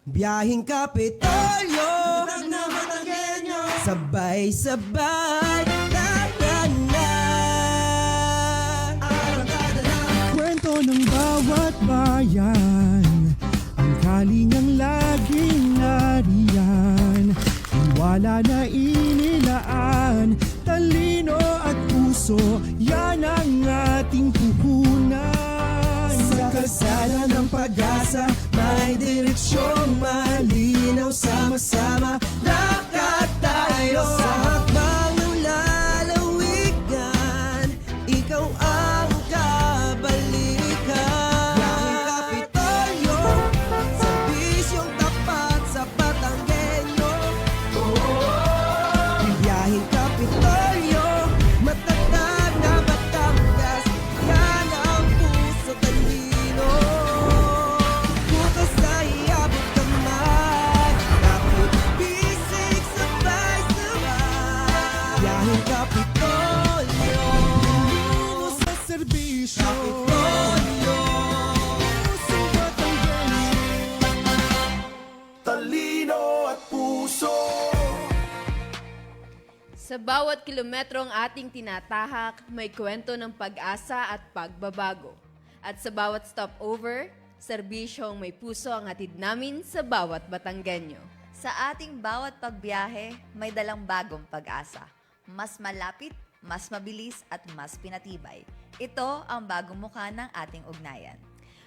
Biyahing Kapitolyo, sabay-sabay, Kwento ng bawat bayan, ang kalingang laging nariyan. Wala na inilaan, talino at puso, yan ang ating puhunan. Sa kalsada ng pag-asa, may direksyong malinaw. Sama-sama, lakad tayo. Sa hakbang ng lalawigan, ikaw ang kabalikan. Biyaheng Kapitolyo, serbisyong tapat sa Batanggenyo. Biyaheng Kapitolyo, matatag na Batangas, yan ang puso talino. Bukas ay iabot kamay, kapit bisig sabay-sabay. Biyaheng Kapitolyo, Talino sa serbisyo, Kapitolyo. pusong Batanggenyo. Talino at puso. Sa bawat kilometrong ating tinatahak, may kwento ng pag-asa at pagbabago. At sa bawat stopover, serbisyong may puso ang hatid namin sa bawat Batanggenyo. Sa ating bawat pagbiyahe, may dalang bagong pag-asa. Mas malapit, mas mabilis at mas pinatibay. Ito ang bagong mukha ng ating ugnayan.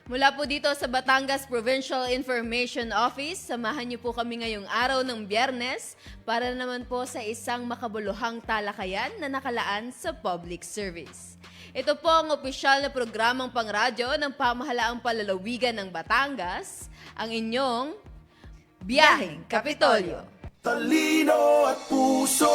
Mula po dito sa Batangas Provincial Information Office, samahan niyo po kami ngayong araw ng Biyernes para naman po sa isang makabuluhang talakayan na nakalaan sa public service. Ito po ang opisyal na programang pangradyo ng Pamahalaang Palalawigan ng Batangas, ang inyong Biyaheng Kapitolyo. Talino at puso.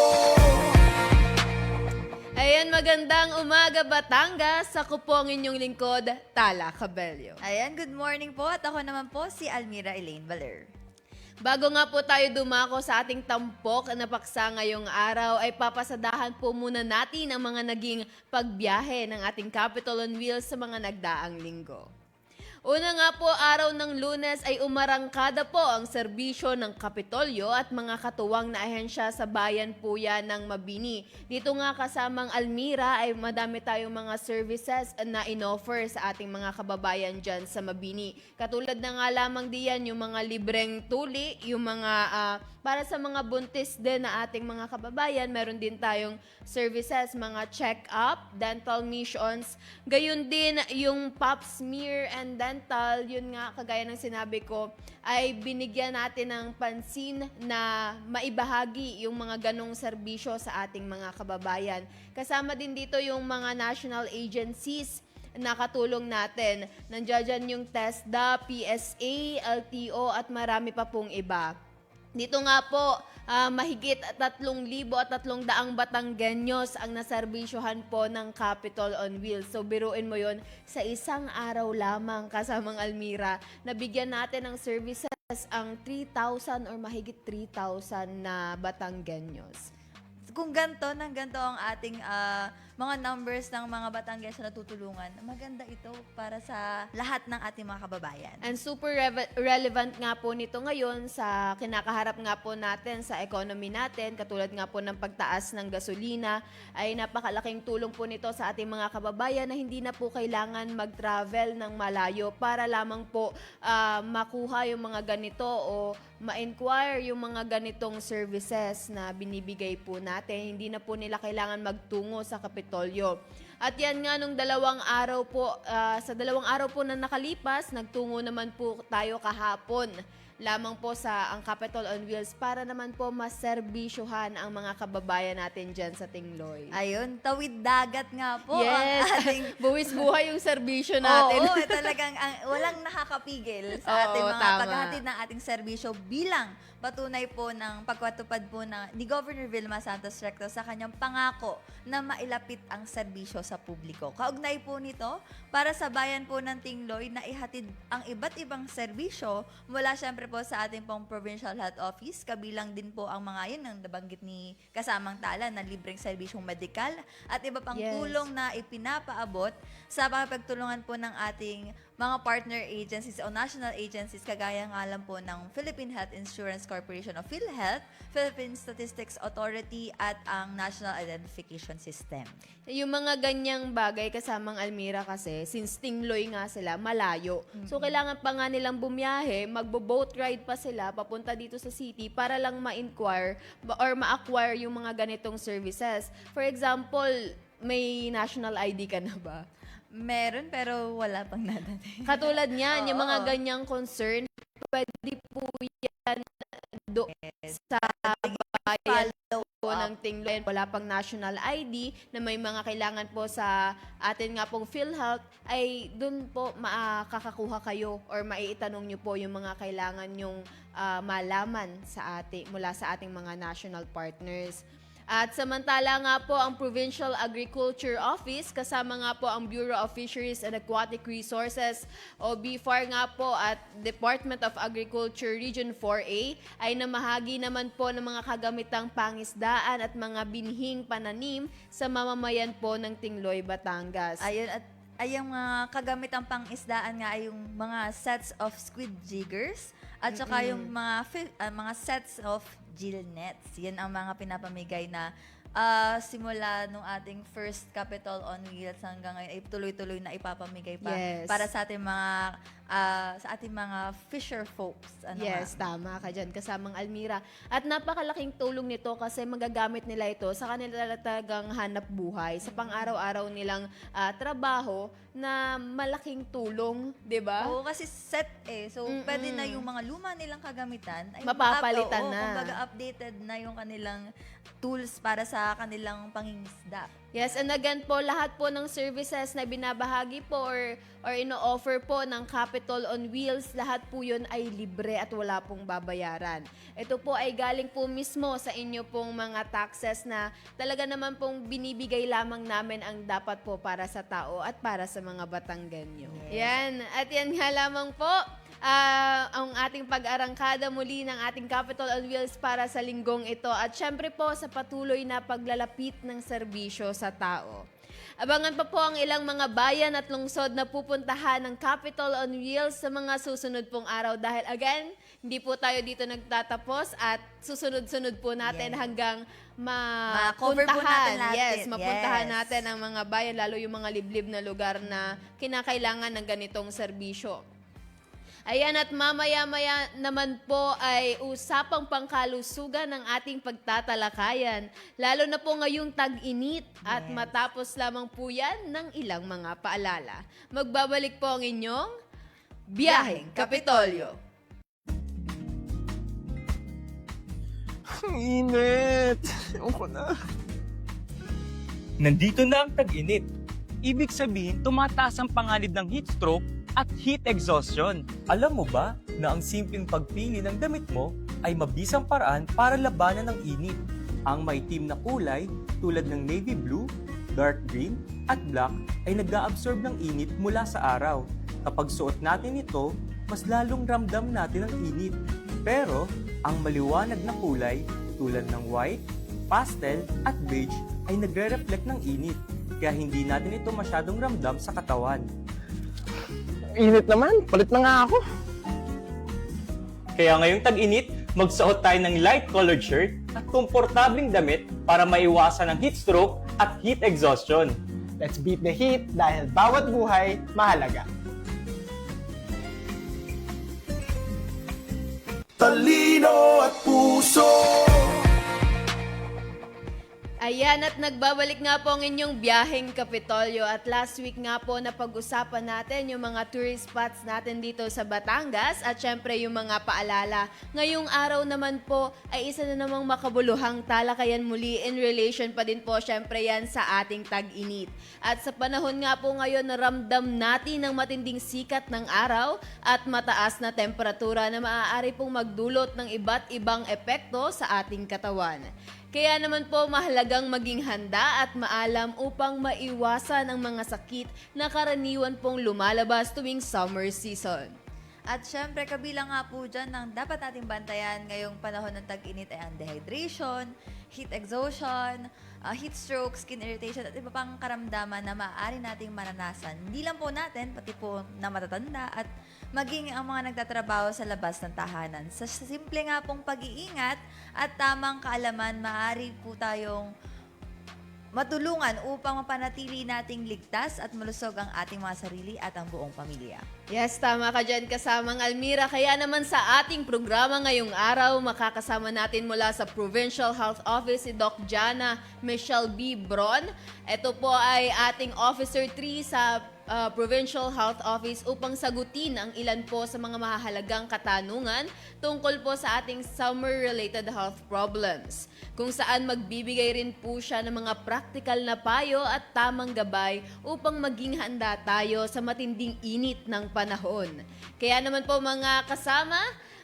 Ayan, magandang umaga Batangas. Ako po ang inyong lingkod, Tala Cabello. Ayan, good morning po at ako naman po si Almira Elaine Valer. Bago nga po tayo dumako sa ating tampok na paksa ngayong araw, ay papasadahan po muna natin ang mga naging pagbiyahe ng ating Capitol on Wheels sa mga nagdaang linggo. Una nga po, araw ng Lunes ay umarangkada po ang serbisyo ng Kapitolyo at mga katuwang na ahensya sa bayan po yan ng Mabini. Dito nga kasamang Almira ay madami tayong mga services na inoffer sa ating mga kababayan dyan sa Mabini. Katulad na nga lamang diyan yung mga libreng tuli, yung mga para sa mga buntis din na ating mga kababayan, meron din tayong services, mga check-up, dental missions, gayon din yung pap smear and dental, yun nga kagaya ng sinabi ko, ay binigyan natin ng pansin na maibahagi yung mga ganong serbisyo sa ating mga kababayan. Kasama din dito yung mga national agencies na katulong natin. Nandiyan dyan yung TESDA, PSA, LTO at marami pa pong iba. Dito nga po, mahigit 3,300 Batanggenyos ang naserbisyohan po ng Capitol on Wheels. So biruin mo yon sa isang araw lamang kasamang Almira, nabigyan natin ng services ang 3,000 or mahigit 3,000 na Batanggenyos. Kung ganito ang ating mga numbers ng mga Batangas na natutulungan, maganda ito para sa lahat ng ating mga kababayan. And super relevant nga po nito ngayon sa kinakaharap nga po natin sa economy natin, katulad nga po ng pagtaas ng gasolina, ay napakalaking tulong po nito sa ating mga kababayan na hindi na po kailangan mag-travel ng malayo para lamang po makuha yung mga ganito o ma-inquire yung mga ganitong services na binibigay po natin. Hindi na po nila kailangan magtungo sa Kapitolyo. At yan nga nung 2 araw po, sa 2 araw po na nakalipas, nagtungo naman po tayo kahapon lamang po sa ang Capitol on Wheels para naman po maserbisyohan ang mga kababayan natin dyan sa Tingloy. Ayun, tawid dagat nga po Yes, ang ating... buwis buhay yung serbisyo natin. Oo, talagang walang nakakapigil sa ating Oo, mga tama. paghahatid ng ating serbisyo bilang patunay po ng pagpatupad po ni Governor Vilma Santos Recto sa kanyang pangako na mailapit ang serbisyo sa publiko. Kaugnay po nito, para sa bayan po ng Tingloy na ihatid ang iba't ibang serbisyo mula syempre po sa ating pong Provincial Health Office, kabilang din po ang mga yun ang nabanggit ni kasamang Tala na libreng serbisyong medikal at iba pang Yes. tulong na ipinapaabot sa pagtulungan po ng ating mga partner agencies o national agencies kagaya nga lang po ng Philippine Health Insurance Corporation o PhilHealth, Philippine Statistics Authority at ang National Identification System. Yung mga ganyang bagay kasamang Almira kasi, since Tingloy nga sila, malayo. So, kailangan pa nga nilang bumiyahe, magbo-boat ride pa sila papunta dito sa city para lang ma-inquire or ma-acquire yung mga ganitong services. For example, may national ID ka na ba? Meron pero wala pang nadating. Katulad niyan, yung mga Oo. ganyang concern, pwede po yan sa bayan po ng Tingloy. Wala pang national ID na may mga kailangan po sa atin nga pong PhilHealth, ay dun po makakakuha kayo or maiitanong nyo po yung mga kailangan nyong malaman mula sa ating mga national partners. At samantala nga po ang Provincial Agriculture Office kasama nga po ang Bureau of Fisheries and Aquatic Resources o BFAR nga po at Department of Agriculture Region 4A ay namahagi naman po ng mga kagamitang pangisdaan at mga binhing pananim sa mamamayan po ng Tingloy, Batangas. Ayun, at ay yung mga kagamitang pang-isdaan nga ay yung mga sets of squid jiggers at saka yung mga sets of gill nets. Yan ang mga pinapamigay na simula nung ating first Capitol on Wheels hanggang ngayon ay tuloy-tuloy na ipapamigay pa Yes. para sa ating mga fisher folks. Yes, tama ka dyan, kasamang Almira. At napakalaking tulong nito kasi magagamit nila ito sa kanila talagang hanap buhay, sa pang-araw-araw nilang trabaho na malaking tulong, di ba? Oo, kasi set eh. So, pwede na yung mga luma nilang kagamitan ay Mapapalitan na. Kumbaga, updated na yung kanilang tools para sa kanilang pangingisda. Yes, and again po, lahat po ng services na binabahagi po or ino-offer po ng Capitol on Wheels, lahat po yun ay libre at wala pong babayaran. Ito po ay galing po mismo sa inyo pong mga taxes na talaga naman pong binibigay lamang namin ang dapat po para sa tao at para sa mga Batanggenyo. Yan, at yan nga lamang po ang ating pag-arangkada muli ng ating Capitol on Wheels para sa linggong ito at syempre po sa patuloy na paglalapit ng serbisyo sa tao. Abangan pa po ang ilang mga bayan at lungsod na pupuntahan ng Capitol on Wheels sa mga susunod pong araw dahil again, hindi po tayo dito nagtatapos at susunod-sunod po natin hanggang Ma-cover po natin lahat. Yes, mapuntahan Yes. natin ang mga bayan, lalo yung mga liblib na lugar na kinakailangan ng ganitong serbisyo. Ayan, at mamaya-maya naman po ay usapang pangkalusugan ng ating pagtatalakayan. Lalo na po ngayong tag-init at matapos lamang po yan ng ilang mga paalala. Magbabalik po ang inyong Biyaheng Kapitolyo. Ang init. Ewan ko na. Nandito na ang tag-init. Ibig sabihin, tumataas ang panganib ng heat stroke at heat exhaustion. Alam mo ba na ang simpleng pagpili ng damit mo ay mabisang paraan para labanan ng init? Ang maitim na kulay tulad ng navy blue, dark green, at black ay nag-a-absorb ng init mula sa araw. Kapag suot natin ito, mas lalong ramdam natin ang init. Pero ang maliwanag na kulay tulad ng white, pastel, at beige ay nagre-reflect ng init. Kaya hindi natin ito masyadong ramdam sa katawan. Init naman. Palit na nga ako. Kaya ngayong tag-init, magsuot tayo ng light-colored shirt at komportabling damit para maiwasan ang heat stroke at heat exhaustion. Let's beat the heat dahil bawat buhay mahalaga. Talino at puso. Ayan, at nagbabalik nga po ang inyong Biyaheng Kapitolyo at last week nga po na pag-usapan natin yung mga tourist spots natin dito sa Batangas at syempre yung mga paalala. Ngayong araw naman po ay isa na namang makabuluhang talakayan muli in relation pa din po syempre yan sa ating tag-init. At sa panahon nga po ngayon naramdam natin ang matinding sikat ng araw at mataas na temperatura na maaari pong magdulot ng iba't ibang epekto sa ating katawan. Kaya naman po mahalagang maging handa at maalam upang maiwasan ang mga sakit na karaniwan pong lumalabas tuwing summer season. At syempre, kabilang nga po dyan ng dapat nating bantayan ngayong panahon ng tag-init ay ang dehydration, heat exhaustion, heat stroke, skin irritation, at iba pang karamdaman na maaari nating maranasan. Hindi lang po natin, pati po na matatanda at maging ang mga nagtatrabaho sa labas ng tahanan. Sa simple nga pong pag-iingat at tamang kaalaman, maaari po tayong matulungan upang mapanatili nating ligtas at malusog ang ating mga sarili at ang buong pamilya. Yes, tama ka dyan kasamang Almira. Kaya naman sa ating programa ngayong araw, makakasama natin mula sa Provincial Health Office si Doc Jana Michelle B. Bron. Ito po ay ating Officer 3 sa Provincial Health Office upang sagutin ang ilan po sa mga mahahalagang katanungan tungkol po sa ating summer-related health problems. Kung saan magbibigay rin po siya ng mga practical na payo at tamang gabay upang maging handa tayo sa matinding init ng panahon. Kaya naman po mga kasama,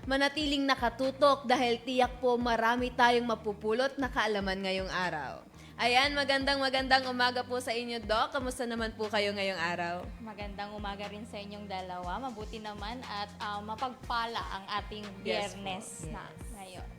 manatiling nakatutok dahil tiyak po marami tayong mapupulot na kaalaman ngayong araw. Ayan, magandang umaga po sa inyo, Doc. Kamusta naman po kayo ngayong araw? Magandang umaga rin sa inyong dalawa. Mabuti naman at mapagpala ang ating biyernes na ngayon.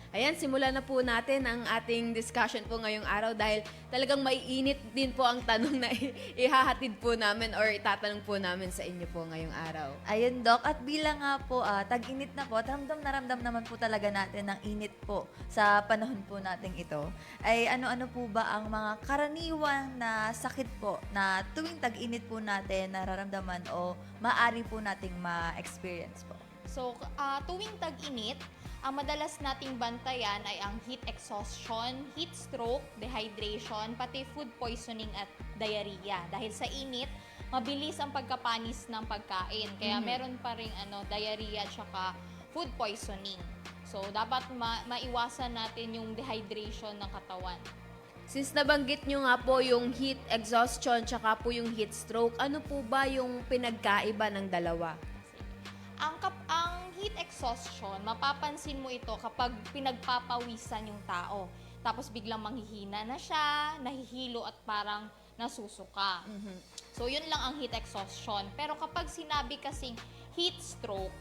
Ayan, simulan na po natin ang ating discussion po ngayong araw dahil talagang maiinit din po ang tanong na ihahatid po namin or itatanong po namin sa inyo po ngayong araw. Ayun, Doc. At bilang nga po, tag-init na po, at ramdam na ramdam naman po talaga natin ng init po sa panahon po nating ito. Ay ano-ano po ba ang mga karaniwang na sakit po na tuwing tag-init po natin nararamdaman o maaari po nating ma-experience po? So, tuwing tag-init, ang madalas nating bantayan ay ang heat exhaustion, heat stroke, dehydration, pati food poisoning at diarrhea. Dahil sa init, mabilis ang pagkapanis ng pagkain. Kaya meron pa rin diarrhea at saka food poisoning. So, dapat maiwasan natin yung dehydration ng katawan. Since nabanggit nyo nga po yung heat exhaustion tsaka po yung heat stroke, ano po ba yung pinagkaiba ng dalawa? Ang heat exhaustion, mapapansin mo ito kapag pinagpapawisan yung tao. Tapos biglang manghihina na siya, nahihilo at parang nasusuka. So yun lang ang heat exhaustion. Pero kapag sinabi kasing heat stroke,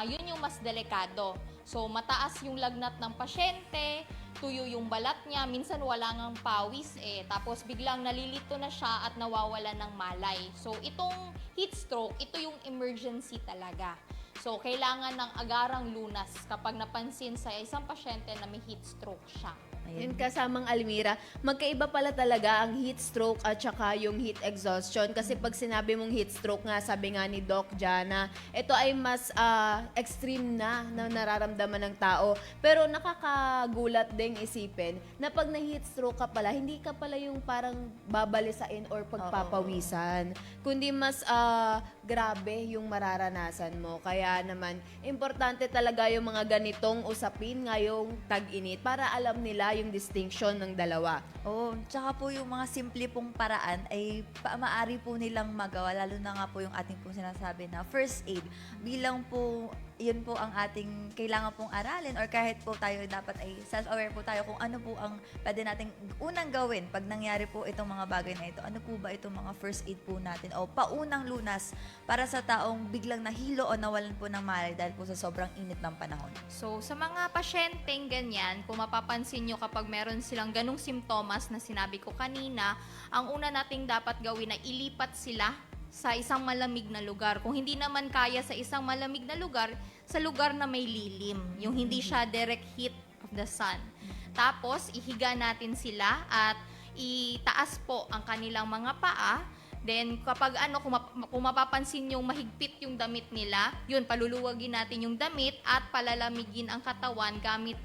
yun yung mas delikado. So mataas yung lagnat ng pasyente, tuyo yung balat niya, minsan wala ngang pawis tapos biglang nalilito na siya at nawawala ng malay. So itong heat stroke, ito yung emergency talaga. So, kailangan ng agarang lunas kapag napansin sa isang pasyente na may heat stroke siya. Yun kasamang Almira, magkaiba pala talaga ang heat stroke at saka yung heat exhaustion. Kasi pag sinabi mong heat stroke nga, sabi nga ni Doc Jana, ito ay mas extreme na nararamdaman ng tao. Pero nakakagulat ding isipin na pag na-heat stroke ka pala, hindi ka pala yung parang babalisain or pagpapawisan. Kundi mas grabe yung mararanasan mo. Kaya naman, importante talaga yung mga ganitong usapin ngayong tag-init para alam nila yung distinction ng dalawa. Oo, tsaka po yung mga simple pong paraan ay maaari po nilang magawa, lalo na nga po yung ating pong sinasabi na first aid. Bilang po, yun po ang ating kailangan pong aralin or kahit po tayo dapat ay self-aware po tayo kung ano po ang pwede nating unang gawin pag nangyari po itong mga bagay na ito. Ano po ba itong mga first aid po natin o paunang lunas para sa taong biglang nahilo o nawalan po ng malay dahil po sa sobrang init ng panahon. So, sa mga pasyenteng ganyan, kung mapapansin nyo kapag meron silang ganong simptomas na sinabi ko kanina, ang una nating dapat gawin ay ilipat sila sa isang malamig na lugar. Kung hindi naman kaya sa isang malamig na lugar, sa lugar na may lilim, yung hindi siya direct heat of the sun. Tapos, ihiga natin sila at itaas po ang kanilang mga paa. Then, kapag kung mapapansin yung mahigpit yung damit nila, yun, paluluwagin natin yung damit at palalamigin ang katawan gamit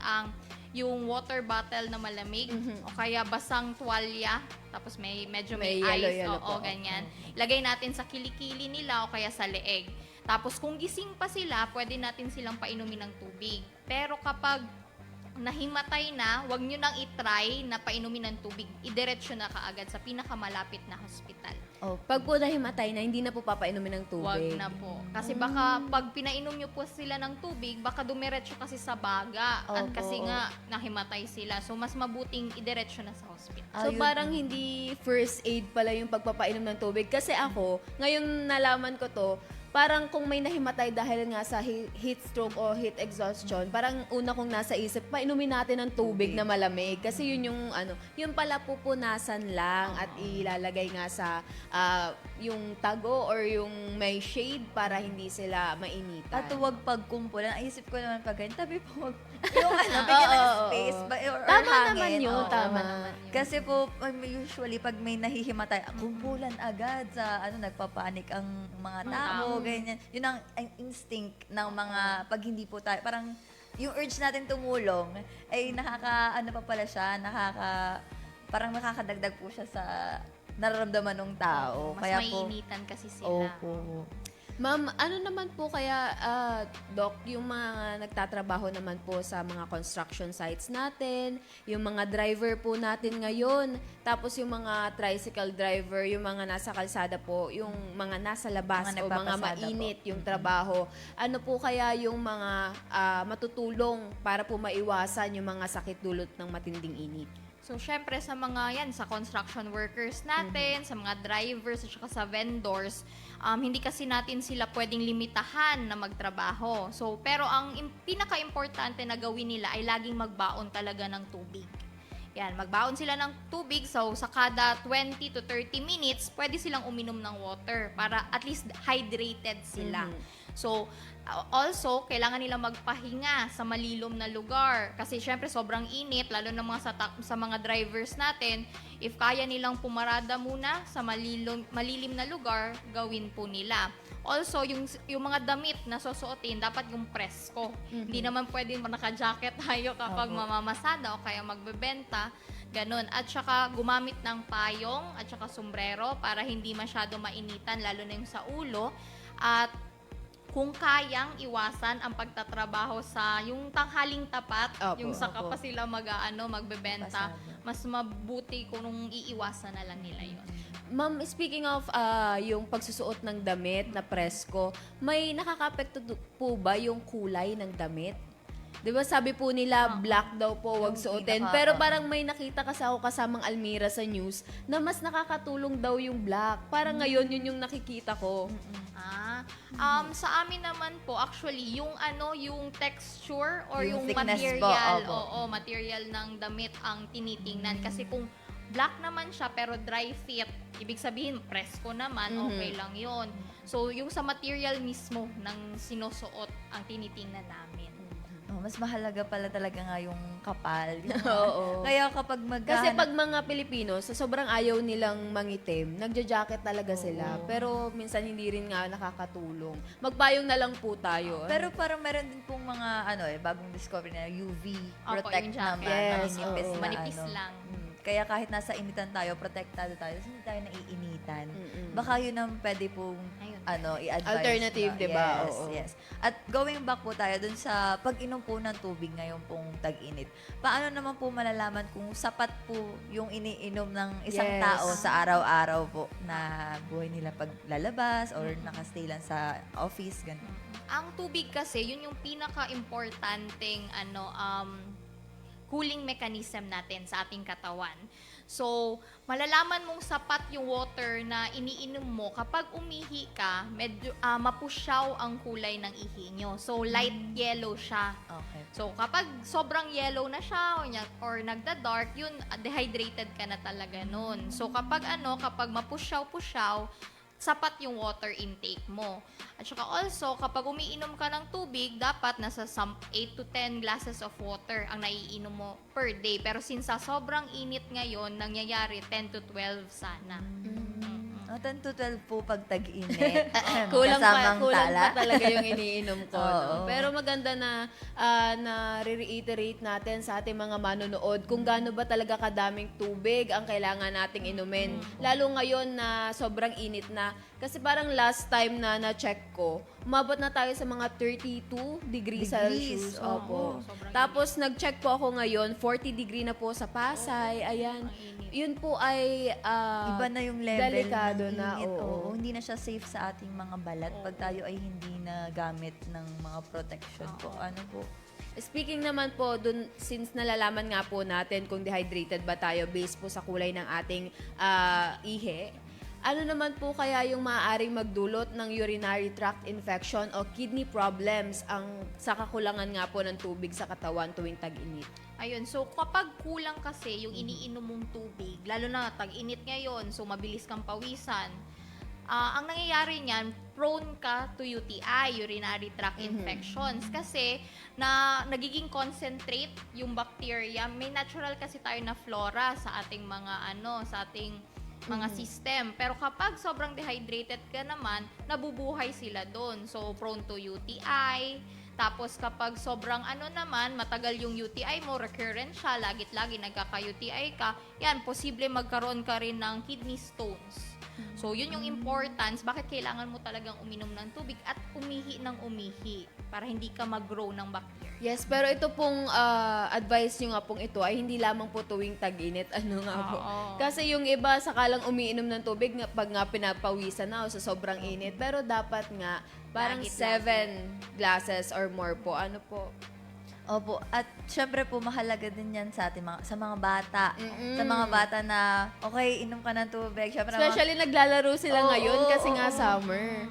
yung water bottle na malamig o kaya basang tuwalya, tapos medyo may ice, yellow ganyan. Ilagay natin sa kilikili nila o kaya sa leeg. Tapos kung gising pa sila, pwede natin silang painumin ng tubig. Pero kapag nahimatay na, wag nyo nang itry na painumin ng tubig. Idiretso na kaagad sa pinakamalapit na hospital. Pag po nahimatay na, hindi na po papainumin ng tubig. Wag na po. Kasi baka pag pinainom nyo po sila ng tubig, baka dumiretso kasi sa baga. At Opo. kasi nga, nahimatay sila. So, mas mabuting idiretso na sa hospital. So parang hindi first aid pala yung pagpapainom ng tubig. Kasi ako, ngayong nalaman ko to, parang kung may nahimatay dahil nga sa heat stroke o heat exhaustion, parang una kong nasa isip, painumin natin ng tubig na malamig. Kasi yun yung yun pala pupunasan lang at ilalagay nga sa yung tago or yung may shade para hindi sila mainitan. At huwag pagkumpulan. Ang isip ko naman pag ganyan, tabi po, yung bigyan ng space, or Tama hangin. naman yun, Oo. tama naman yun. Kasi po, usually, pag may nahihimatay, kumpulan agad sa, nagpapanik ang mga tao, ganyan. Yun ang instinct ng mga, pag hindi po tayo, parang, yung urge natin tumulong, ay pa pala siya, parang nakakadagdag po siya sa nararamdaman ng tao. Mas maiinitan kasi sila. Opo. Ma'am, ano naman po kaya, Doc, yung mga nagtatrabaho naman po sa mga construction sites natin, yung mga driver po natin ngayon, tapos yung mga tricycle driver, yung mga nasa kalsada po, yung mga nasa labas Mga o mga nagpapasada mainit yung trabaho. Ano po kaya yung mga matutulong para po maiwasan yung mga sakit dulot ng matinding init? So, syempre sa mga yan, sa construction workers natin, sa mga drivers, at saka sa vendors, hindi kasi natin sila pwedeng limitahan na magtrabaho. So, pero ang pinaka-importante na gawin nila ay laging magbaon talaga ng tubig. Yan, magbaon sila ng tubig. So, sa kada 20 to 30 minutes, pwede silang uminom ng water para at least hydrated sila. So, also, kailangan nila magpahinga sa malilom na lugar. Kasi, syempre, sobrang init, lalo na sa mga drivers natin. If kaya nilang pumarada muna sa malilim na lugar, gawin po nila. Also, yung mga damit na susuotin, dapat yung presko. Hindi naman pwedeng naka-jacket tayo kapag mamamasada o kaya magbebenta. Ganon. At saka gumamit ng payong at saka sombrero para hindi masyado mainitan, lalo na yung sa ulo. At kung kayang iwasan ang pagtatrabaho sa yung tanghaling tapat, yung saka pa sila magbebenta, mas mabuti kung iiwasan na lang nila yun. Ma'am, speaking of yung pagsusuot ng damit na presko, may nakaka-apekto po ba yung kulay ng damit? 'Di ba sabi po nila black daw po wag suotin. Pero parang may nakita kasi ako kasamang Almira sa news na mas nakakatulong daw yung black. Parang ngayon yun yung nakikita ko. Sa amin naman po, actually, yung texture or Yung yung thickness material, po, material ng damit ang tinitingnan. Kasi kung black naman siya pero dry fit, ibig sabihin presko naman, okay lang yon. So, yung sa material mismo ng sinusuot ang tinitingnan namin. Mas mahalaga pala talaga nga yung kapal. Oo. Kaya kapag Kasi pag mga Pilipino, sa sobrang ayaw nilang mangitim, nagja-jacket talaga sila. Pero minsan hindi rin nga nakakatulong. Magpayong na lang po tayo. Pero parang meron din pong mga bagong discovery na UV Opo, protect yung jacket. naman. Yes, Maninipis oo. na Manipis lang. Kaya kahit nasa initan tayo, protektado tayo, tapos hindi tayo naiinitan. Baka yun ang pwede pong i-advise. Alternative, na. di ba? Yes, Oo. yes. At going back po tayo dun sa pag-inom po ng tubig ngayon pong tag-init. Paano naman po malalaman kung sapat po yung iniinom ng isang Yes. tao sa araw-araw po na buhay nila paglalabas or nakastay lang sa office, ganun. Ang tubig kasi, yun yung pinaka-importanteng cooling mechanism natin sa ating katawan. So, malalaman mong sapat yung water na iniinom mo kapag umihi ka, medyo mapusyaw ang kulay ng ihi nyo. So, light yellow siya. Okay. So, kapag sobrang yellow na siya or nagda-dark, yun, dehydrated ka na talaga nun. So, kapag mapusyaw-pusyaw, sapat yung water intake mo. At saka also, kapag umiinom ka ng tubig, dapat nasa 8 to 10 glasses of water ang naiinom mo per day. Pero since sa sobrang init ngayon, nangyayari 10 to 12 sana. 10 to 12 po pag tag-init. kulang Kasamang pa tala. talaga yung iniinom ko. No? Oo. Pero maganda na re-reiterate natin sa ating mga manonood kung gaano ba talaga kadaming tubig ang kailangan nating inumin. Lalo ngayon na sobrang init na. Kasi parang last time na na-check ko, umabot na tayo sa mga 32 degrees Celsius. Opo. sobrang Tapos nag-check po ako ngayon, 40 degree na po sa Pasay. Ayan. Yun po ay Iba na yung level delikado ng na, init. oo. Hindi na siya safe sa ating mga balat pag tayo ay hindi na gamit ng mga protection po. Ano po? Speaking naman po, since nalalaman nga po natin kung dehydrated ba tayo based po sa kulay ng ating ihi, Ano naman po kaya yung maaaring magdulot ng urinary tract infection o kidney problems sa kakulangan nga po ng tubig sa katawan tuwing tag-init? Ayun, so kapag kulang kasi yung iniinom mong tubig, lalo na tag-init ngayon, so mabilis kang pawisan, ang nangyayari niyan, prone ka to UTI, urinary tract infections. Kasi nagiging concentrate yung bacteria. May natural kasi tayo na flora sa ating mga system. Pero kapag sobrang dehydrated ka naman, nabubuhay sila doon. So, prone to UTI. Tapos kapag sobrang naman, matagal yung UTI mo, recurrent siya, lagit-lagi nagkaka-UTI ka, yan, posible magkaroon ka rin ng kidney stones. So, yun yung importance. Bakit kailangan mo talagang uminom ng tubig at umihi ng umihi para hindi ka mag-grow ng bacteria. Yes, pero ito pong advice nyo nga pong ito ay hindi lamang po tuwing tag-init. Ano nga po? Oo. Kasi yung iba sakalang umiinom ng tubig pag nga pinapawisan na o sa sobrang init. Pero dapat nga parang Lagi. 7 glasses or more po. Ano po? Opo. At syempre po, mahalaga din yan sa mga bata. Sa mga bata na, okay, inom ka ng tubig. Syempre, Especially naglalaro sila Oo, ngayon kasi nga oo. summer.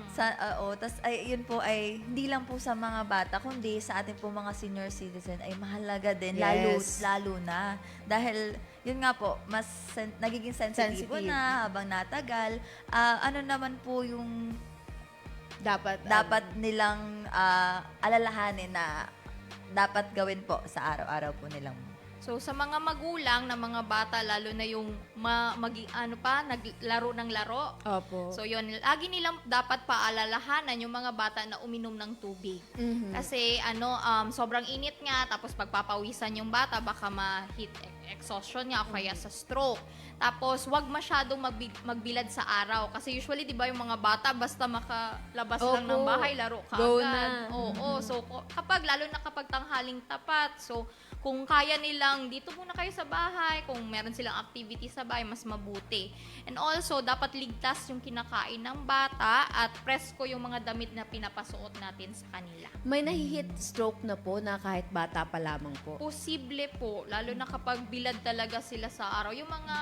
Tas yun po ay hindi lang po sa mga bata kundi sa ating po mga senior citizen ay mahalaga din Yes. lalo na dahil yun nga po mas nagiging sensitibo Sensitive. na habang natagal. Ano naman po yung Dapat nilang alalahanin na dapat gawin po sa araw-araw po nilang. So, sa mga magulang na mga bata, lalo na yung naglaro ng laro. Opo. So, yun, lagi nilang dapat paalalahanan yung mga bata na uminom ng tubig. Kasi, sobrang init nga, tapos pagpapawisan yung bata, baka ma-heat exhaustion niya o kaya sa stroke. Tapos, wag masyadong magbilad sa araw. Kasi usually, di ba, yung mga bata, basta makalabas lang ng Opo. bahay, laro ka Go agad. na. Oo. So, lalo na kapag tanghaling tapat, so, kung kaya nilang dito muna kayo sa bahay, kung meron silang activity sa bahay, mas mabuti. And also, dapat ligtas yung kinakain ng bata at presko yung mga damit na pinapasuot natin sa kanila. May nahi-heat stroke na po na kahit bata pa lamang po. Posible po, lalo na kapag bilad talaga sila sa araw. Yung mga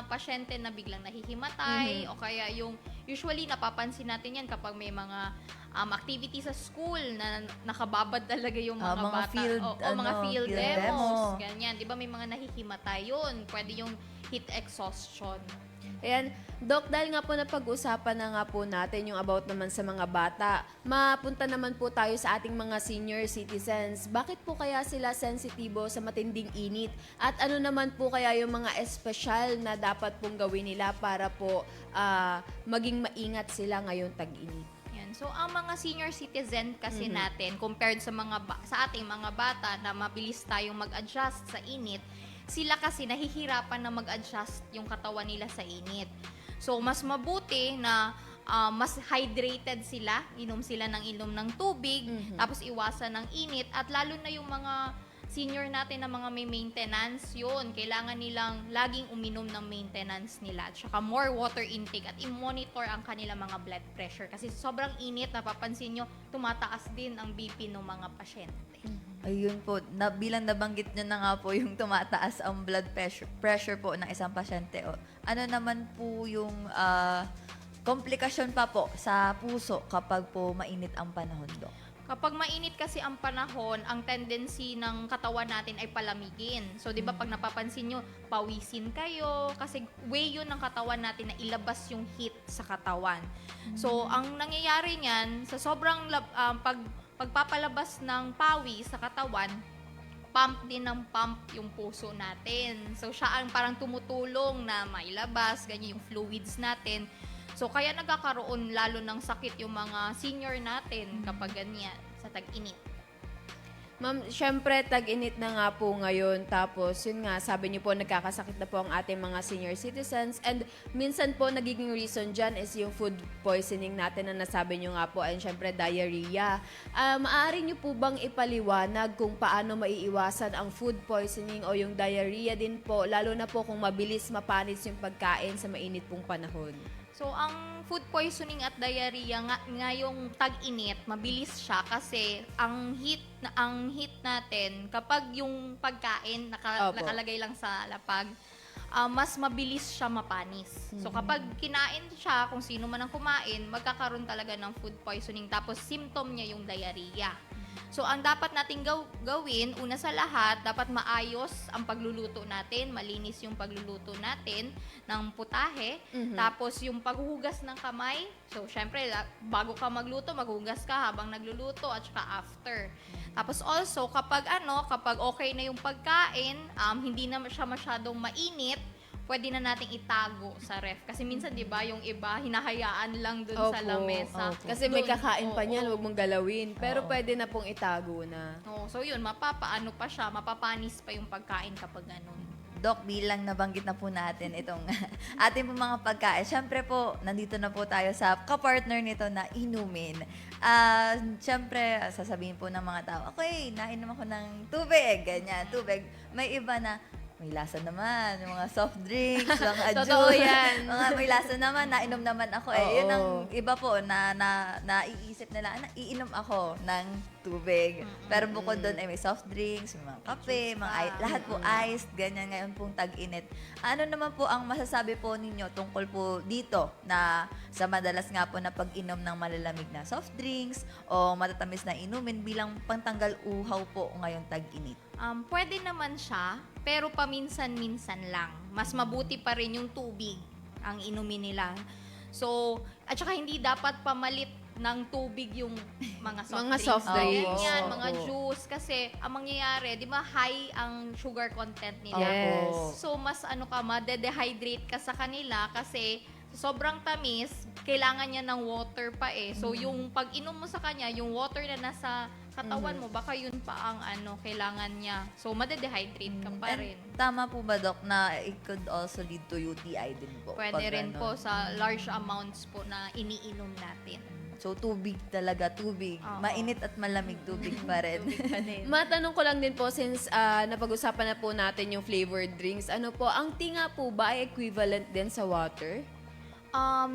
pasyente na biglang nahihimatay o kaya yung usually napapansin natin yan kapag may mga activity sa school na nakababad talaga yung mga Mga bata. field, Mga field field demos. demo. Ganyan. Di ba may mga nahihimatay yun? Pwede yung heat exhaustion. Ayan, Doc, dahil nga po napag-usapan na nga po natin yung about naman sa mga bata, mapunta naman po tayo sa ating mga senior citizens. Bakit po kaya sila sensitibo sa matinding init? At ano naman po kaya yung mga espesyal na dapat pong gawin nila para po maging maingat sila ngayong tag-init? Yan. So, ang mga senior citizen kasi natin, compared sa sa ating mga bata na mabilis tayong mag-adjust sa init, sila kasi nahihirapan na mag-adjust yung katawan nila sa init. So, mas mabuti na mas hydrated sila, inom sila ng tubig, tapos iwasan ng init, at lalo na yung mga senior natin na mga may maintenance, yun, kailangan nilang laging uminom ng maintenance nila. At saka more water intake at i-monitor ang kanilang mga blood pressure. Kasi sobrang init, napapansin nyo, tumataas din ang BP ng mga pasyente. Ayun po, bilang nabanggit nyo na nga po yung tumataas ang blood pressure po ng isang pasyente. Ano naman po yung komplikasyon pa po sa puso kapag po mainit ang panahon, Dok? Kapag mainit kasi ang panahon, ang tendency ng katawan natin ay palamigin. So, di ba pag napapansin nyo, pawisin kayo, kasi way yun ng katawan natin na ilabas yung heat sa katawan. So, ang nangyayari niyan, sa sobrang pagpapalabas ng pawis sa katawan, pump din ng pump yung puso natin. So, siya ang parang tumutulong na mailabas, ganyan yung fluids natin. So, kaya nagkakaroon lalo ng sakit yung mga senior natin kapag ganyan sa tag-init. Ma'am, syempre, tag-init na nga po ngayon. Tapos, yun nga, sabi niyo po, nagkakasakit na po ang ating mga senior citizens. And minsan po, nagiging reason dyan is yung food poisoning natin na nasabi niyo nga po. And syempre, diarrhea. Maaari niyo po bang ipaliwanag kung paano maiiwasan ang food poisoning o yung diarrhea din po, lalo na po kung mabilis mapanis yung pagkain sa mainit pong panahon? So, ang food poisoning at diarrhea ngayong tag-init, mabilis siya kasi ang heat natin, kapag yung pagkain Opo. nakalagay lang sa lapag, mas mabilis siya mapanis. So kapag kinain siya, kung sino man ang kumain, magkakaroon talaga ng food poisoning. Tapos symptom niya yung diarrhea. So, ang dapat nating gawin, una sa lahat, dapat maayos ang pagluluto natin, malinis yung pagluluto natin ng putahe. Tapos, yung paghuhugas ng kamay, so, syempre, bago ka magluto, maghugas ka habang nagluluto at saka after. Tapos, also, kapag okay na yung pagkain, hindi na siya masyadong mainit, pwede na nating itago sa ref. Kasi minsan, di ba, yung iba, hinahayaan lang dun sa lamesa. Kasi may Dun, kakain pa oo. niyan, huwag mong galawin. Pero pwede na pong itago na. So yun, mapapaano pa siya, mapapanis pa yung pagkain kapag ganun. Doc, bilang nabanggit na po natin itong ating po mga pagkain. Siyempre po, nandito na po tayo sa kapartner nito na inumin. Siyempre, sasabihin po ng mga tao, okay, nainom ako ng tubig, ganyan, tubig. May iba na, may lasa naman, yung mga soft drinks, mga Totoo juice. yan. Mga may lasa naman, nainom naman ako eh. Oo. Yun ang iba po na naiisip nila, iinom ako ng tubig. Pero bukod doon ay may soft drinks, may mga kape, lahat po iced, ganyan ngayon pong tag-init. Ano naman po ang masasabi po ninyo tungkol po dito na sa madalas nga po na pag-inom ng malalamig na soft drinks o matatamis na inumin bilang pantanggal uhaw po ngayong tag-init? Pwede naman siya, pero paminsan-minsan lang. Mas mabuti pa rin yung tubig ang inumin nila. So, at saka hindi dapat pamalit ng tubig yung mga soft drinks. Ganyan, mga juice. Kasi, ang mangyayari, di ba, high ang sugar content nila. Yes. So, mas ma-dehydrate ka sa kanila kasi sobrang tamis, kailangan niya ng water pa eh. So, yung pag-inom mo sa kanya, yung water na nasa katawan mo, baka yun pa ang kailangan niya. So, madedehydrate ka pa rin. And tama po ba, Doc, na it could also lead to UTI din po? Pwede pag rin ano? po sa large amounts po na iniinom natin. So, tubig talaga, tubig. Oo. Mainit at malamig tubig pa rin. Matanong ko lang din po, since napag-usapan na po natin yung flavored drinks, ano po, ang tea nga po ba ay equivalent din sa water?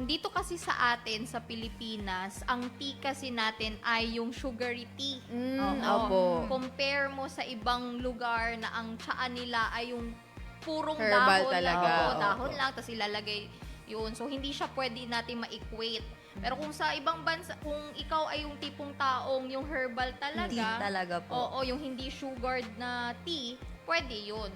Dito kasi sa atin, sa Pilipinas, ang tea kasi natin ay yung sugary tea. Opo. Compare mo sa ibang lugar na ang tsaa nila ay yung purong Herbal dahon talaga. lang. Oo. Dahon lang, tapos ilalagay yun. So, hindi siya pwede natin ma-equate. Pero kung sa ibang bansa, kung ikaw ay yung tipong taong yung herbal talaga, Tea talaga po. oo, yung hindi sugared na tea, pwede yun.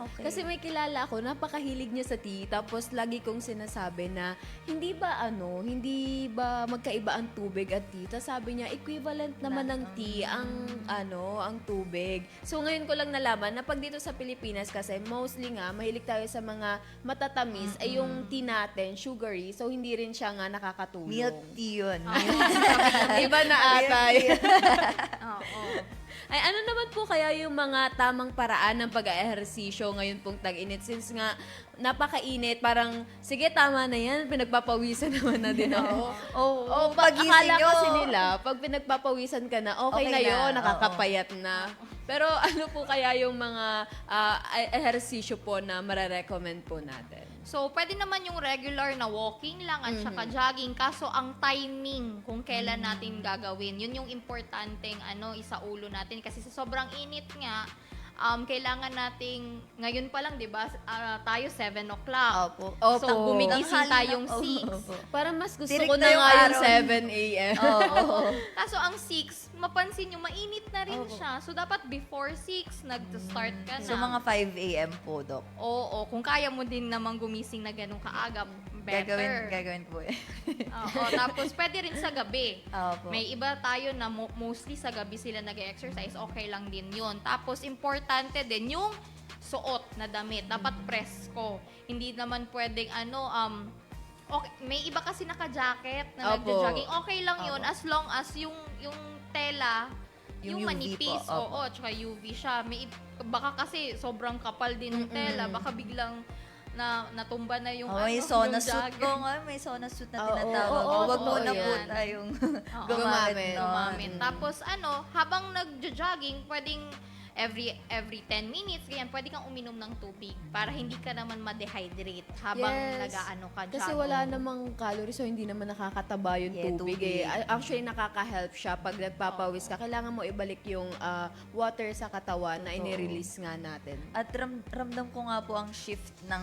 Okay. Kasi may kilala ako, napakahilig niya sa tea. Tapos lagi kong sinasabi na hindi ba magkaiba ang tubig at tea? Tapos sabi niya, equivalent naman ng tea ang tubig. So ngayon ko lang nalaman na pag dito sa Pilipinas kasi mostly nga mahilig tayo sa mga matatamis ay yung tea natin, sugary. So hindi rin siya nga nakakatulong. Milk tea yun. Iba na atay. Oo. Ay, ano naman po kaya yung mga tamang paraan ng pag-ehersisyo ngayon pong tag-init? Since nga, napakainit, parang, sige, tama na yan, pinagpapawisan naman na din ako. Oo, pagising akala nyo. kasi nila, pag pinagpapawisan ka na, okay na yun, na, nakakapayat na. Pero ano po kaya yung mga ehersisyo po na mararecommend po natin? So, pwede naman yung regular na walking lang at saka jogging. Kaso, ang timing kung kailan natin gagawin, yun yung importanteng isaulo natin. Kasi sa sobrang init nga, kailangan nating, ngayon pa lang, di ba, tayo 7 o'clock. Opo. So, gumigising tayong 6. Parang mas gusto Tirik ko na na yung nga yung araw. 7 a.m. Kaso, ang 6, mapansin nyo, mainit na rin siya. So, dapat before 6, nag-start ka na. So, mga 5 a.m. po, Doc. Oo, kung kaya mo din namang gumising na ganun kaaga, better. Gagawin po. Oo, tapos pwede rin sa gabi. Opo. May iba tayo na mostly sa gabi sila nag-exercise, okay lang din yun. Tapos importante din yung suot na damit. Dapat presko. Hindi naman pwedeng okay, may iba kasi naka-jacket na Opo. nagja-jogging. Okay lang yun as long as yung tela Yung yung UV manipis, po, opo. oo, tsaka UV siya. Baka kasi sobrang kapal din ng tela, baka biglang natumba na yung May yung sauna suit jacket. ko nga. May sauna suit na Oo, tinatawag. oo, Huwag oo, muna po yan. tayong Oo. gumamit. Gumamit. nun. Gumamit. Tapos habang nagja-jogging, pwedeng every 10 minutes, ganyan, pwede kang uminom ng tubig para hindi ka naman ma-dehydrate habang Yes. nag-aano ka dyan. Kasi wala namang calories, so hindi naman nakakataba yung Yeah, tubig. tubig. Actually, nakaka-help siya pag nagpapawis ka. Kailangan mo ibalik yung water sa katawan na inirelease nga natin. At ramdam ko nga po ang shift ng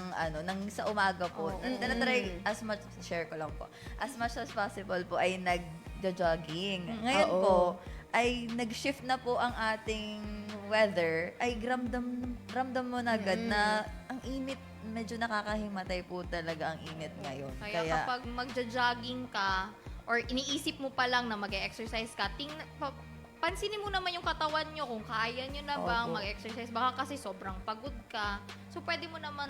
sa umaga po. Try as much, share ko lang po. As much as possible po ay nag-jogging. Ngayon Oo. po, ay nag-shift na po ang ating weather. Ay ramdam mo na agad na ang init, medyo nakakahimatay po talaga ang init ngayon. Kaya kapag magja-jogging ka or iniisip mo pa lang na mag-exercise ka, pansinin mo naman yung katawan nyo kung kaya nyo na bang Opo. mag-exercise. Baka kasi sobrang pagod ka. So, pwede mo naman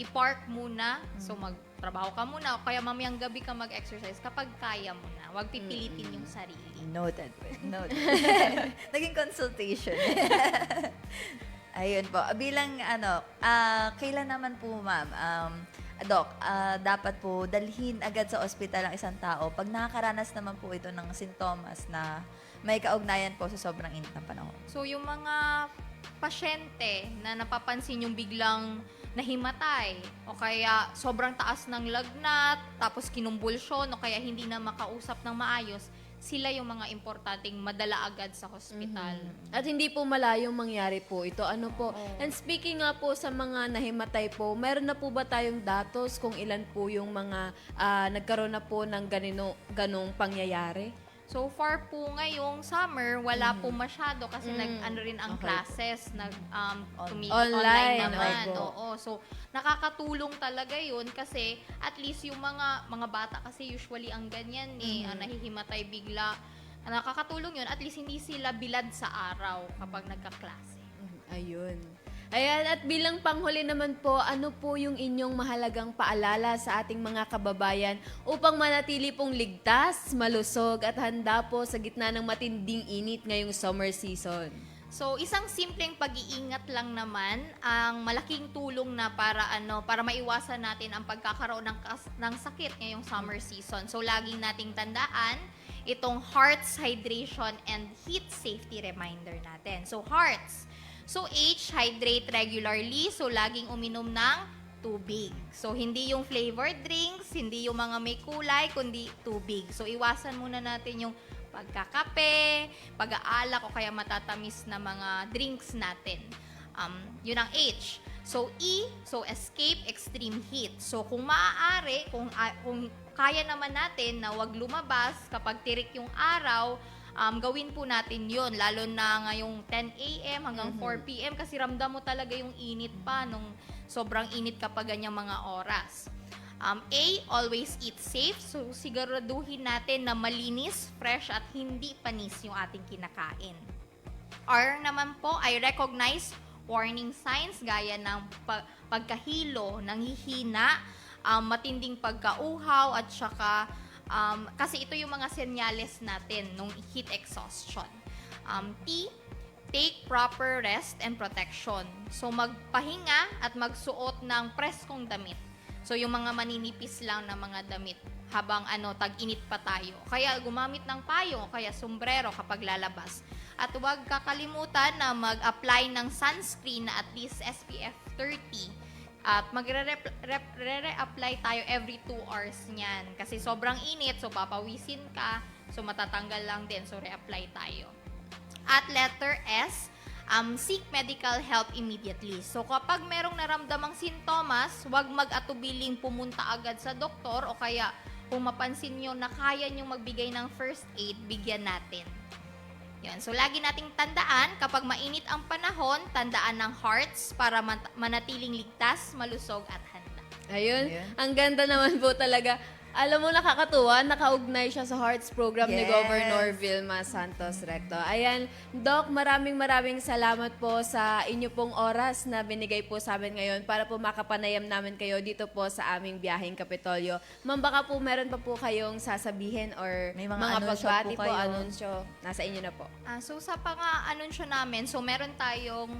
i-park muna. So, magtrabaho ka muna. O kaya mamayang gabi ka mag-exercise kapag kaya mo na. Huwag pipilitin yung sarili. Noted. Noted. Naging consultation. Ayun po. Bilang kailan naman po, ma'am, Doc, dapat po dalhin agad sa ospital ang isang tao pag nakakaranas naman po ito ng sintomas na may kaugnayan po sa sobrang init ng panahon. So, yung mga pasyente na napapansin yung biglang nahimatay o kaya sobrang taas ng lagnat, tapos kinumbulsyon o kaya hindi na makausap ng maayos, sila yung mga importanteng madala agad sa hospital. At hindi po malayong mangyari po ito. Ano po? And speaking nga po sa mga nahimatay po, meron na po ba tayong datos kung ilan po yung mga nagkaroon na po ng ganong pangyayari? So far po ngayong summer, wala po masyado kasi nag-ano rin ang classes, Online, online naman. okay po. Oo. So nakakatulong talaga 'yun kasi at least yung mga bata kasi usually ang ganyan nahihimatay bigla. Nakakatulong 'yun at least hindi sila bilad sa araw kapag nagka-klase. Ayun. Ayan, at bilang panghuli naman po, ano po yung inyong mahalagang paalala sa ating mga kababayan upang manatili pong ligtas, malusog at handa po sa gitna ng matinding init ngayong summer season? So, isang simpleng pag-iingat lang naman ang malaking tulong na para maiwasan natin ang pagkakaroon ng sakit ngayong summer season. So, laging nating tandaan itong Hearts Hydration and Heat Safety Reminder natin. So, Hearts. So, H, hydrate regularly. So, laging uminom ng tubig. So, hindi yung flavored drinks, hindi yung mga may kulay, kundi tubig. So, iwasan muna natin yung pagkakape, pag-aalak o kaya matatamis na mga drinks natin. Yun ang H. So, E, so escape extreme heat. So, kung maaari, kung kaya naman natin na wag lumabas kapag tirik yung araw, gawin po natin yun, lalo na ngayong 10 a.m. hanggang 4 p.m. kasi ramdam mo talaga yung init pa nung sobrang init kapag ganyang mga oras. A, always eat safe. So, siguraduhin natin na malinis, fresh at hindi panis yung ating kinakain. R naman po ay recognize warning signs gaya ng pagkahilo, nanghihina, matinding pagkauhaw at saka kasi ito yung mga senyales natin nung heat exhaustion. T, take proper rest and protection. So, magpahinga at magsuot ng preskong damit. So, yung mga maninipis lang na mga damit habang tag-init pa tayo. Kaya gumamit ng payong o kaya sombrero kapag lalabas. At huwag kakalimutan na mag-apply ng sunscreen na at least SPF 30. At magre-apply tayo every 2 hours niyan. Kasi sobrang init, so papawisin ka, so matatanggal lang din, so re-apply tayo. At letter S, seek medical help immediately. So kapag merong naramdamang sintomas, huwag mag-atubiling pumunta agad sa doktor o kaya kung mapansin nyo na kaya nyo magbigay ng first aid, bigyan natin. Yan. So, lagi nating tandaan, kapag mainit ang panahon, tandaan ng hearts para manatiling ligtas, malusog at handa. Ayun. Ang ganda naman po talaga. Alam mo, nakakatuwa, nakaugnay siya sa Hearts program ni Yes. Governor Vilma Santos Recto. Ayan, Doc, maraming salamat po sa inyo pong oras na binigay po sa amin ngayon para po makapanayam namin kayo dito po sa aming biyaheng Kapitolyo. Ma'am, baka po meron pa po kayong sasabihin or May mga mga anunsyo pagbati po po, kayo. anunsyo. Nasa inyo na po. So, sa pang-anunsyo namin, so meron tayong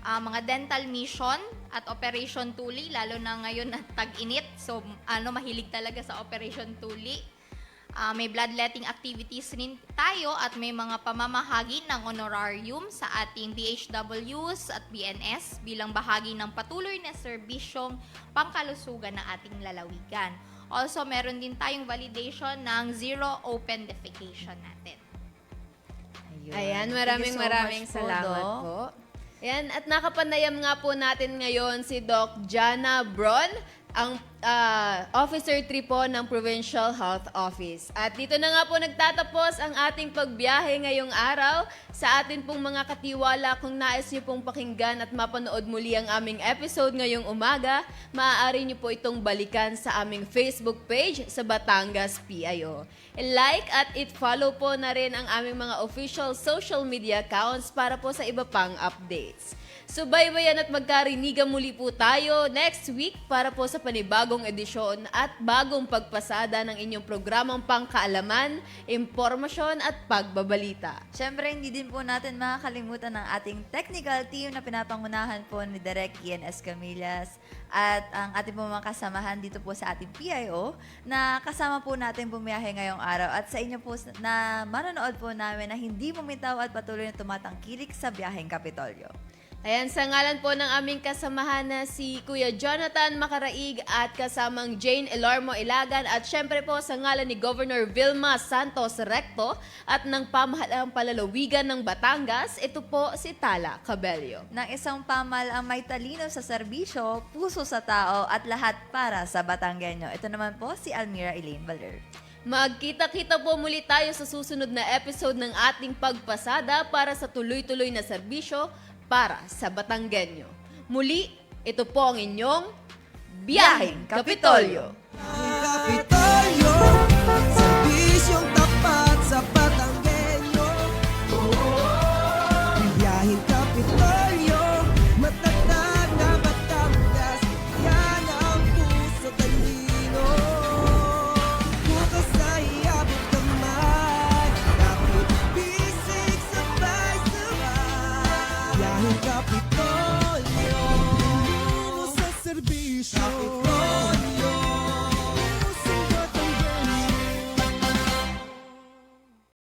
mga dental mission at Operation Tuli, lalo na ngayon na tag-init. So, mahilig talaga sa Operation Tuli. May bloodletting activities rin tayo at may mga pamamahagi ng honorarium sa ating BHWs at BNS bilang bahagi ng patuloy na serbisyong pangkalusugan ng ating lalawigan. Also, meron din tayong validation ng zero open defecation natin. Ayan, Thank you so maraming much po, salamat Doc. po. Ayan, at nakapanayam nga po natin ngayon si Doc Jana Bron, ang Officer 3 po ng Provincial Health Office. At dito na nga po nagtatapos ang ating pagbiyahe ngayong araw. Sa atin pong mga katiwala, kung nais niyo pong pakinggan at mapanood muli ang aming episode ngayong umaga, maaari niyo po itong balikan sa aming Facebook page sa Batangas PIO. I-like at i-follow po na rin ang aming mga official social media accounts para po sa iba pang updates. Subaybayan at magkarinigan muli po tayo next week para po sa panibagong edisyon at bagong pagpasada ng inyong programang pangkaalaman, impormasyon at pagbabalita. Siyempre, hindi din po natin makakalimutan ng ating technical team na pinapangunahan po ni Direk Ian Escamillas at ang ating po mga kasamahan dito po sa ating PIO na kasama po natin bumiyahe ngayong araw at sa inyo po na manonood po namin na hindi bumitaw at patuloy na tumatangkilik sa biyaheng Kapitolyo. Ayan, sa ngalan po ng aming kasamahan na si Kuya Jonathan Macaraig at kasamang Jane Elormo Ilagan at syempre po sa ngalan ni Governor Vilma Santos Recto at ng pamahalang palalawigan ng Batangas, ito po si Tala Cabello. Ng isang pamahalang may talino sa serbisyo, puso sa tao at lahat para sa Batanggenyo. Ito naman po si Almira Elaine Valer. Magkita-kita po muli tayo sa susunod na episode ng ating pagpasada para sa tuloy-tuloy na serbisyo para sa Batanggenyo. Muli, ito po ang inyong Biyaheng Kapitolyo. Kapitolyo